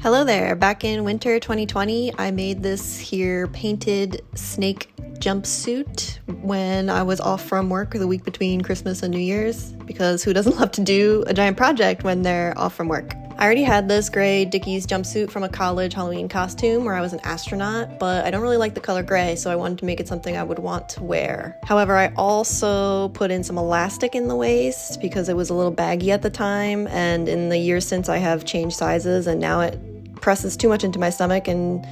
Hello there! Back in winter 2020, I made this here painted snake jumpsuit when I was off from work the week between Christmas and New Year's, because who doesn't love to do a giant project when they're off from work? I already had this gray Dickies jumpsuit from a college Halloween costume where I was an astronaut, but I don't really like the color gray, so I wanted to make it something I would want to wear. However, I also put in some elastic in the waist because it was a little baggy at the time, and in the years since I have changed sizes and now it presses too much into my stomach, and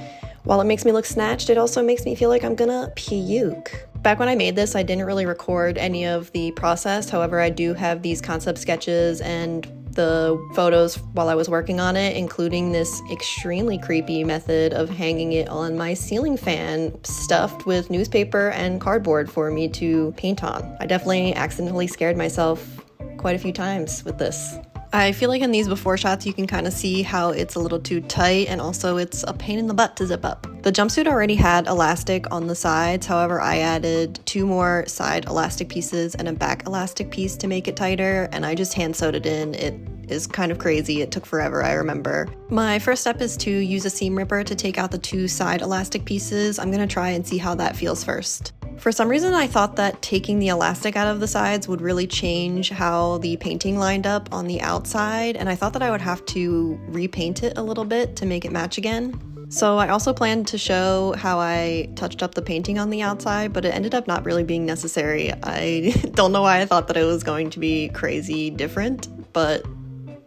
while it makes me look snatched, it also makes me feel like I'm gonna puke. Back when I made this, I didn't really record any of the process. However, I do have these concept sketches and the photos while I was working on it, including this extremely creepy method of hanging it on my ceiling fan, stuffed with newspaper and cardboard for me to paint on. I definitely accidentally scared myself quite a few times with this. I feel like in these before shots you can kind of see how it's a little too tight, and also it's a pain in the butt to zip up. The jumpsuit already had elastic on the sides, however I added 2 more side elastic pieces and a back elastic piece to make it tighter, and I just hand sewed it in. It is kind of crazy. It took forever, I remember. My first step is to use a seam ripper to take out the 2 side elastic pieces. I'm gonna try and see how that feels first. For some reason, I thought that taking the elastic out of the sides would really change how the painting lined up on the outside, and I thought that I would have to repaint it a little bit to make it match again. So I also planned to show how I touched up the painting on the outside, but it ended up not really being necessary. I don't know why I thought that it was going to be crazy different, but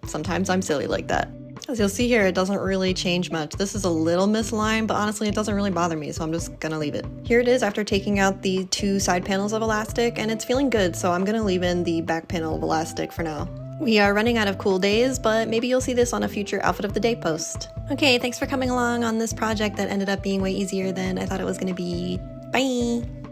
sometimes I'm silly like that. As you'll see here, it doesn't really change much. This is a little misaligned, but honestly it doesn't really bother me, so I'm just gonna leave it. Here it is after taking out the 2 side panels of elastic, and it's feeling good, so I'm gonna leave in the back panel of elastic for now. We are running out of cool days, but maybe you'll see this on a future outfit of the day post. Okay, thanks for coming along on this project that ended up being way easier than I thought it was gonna be. Bye!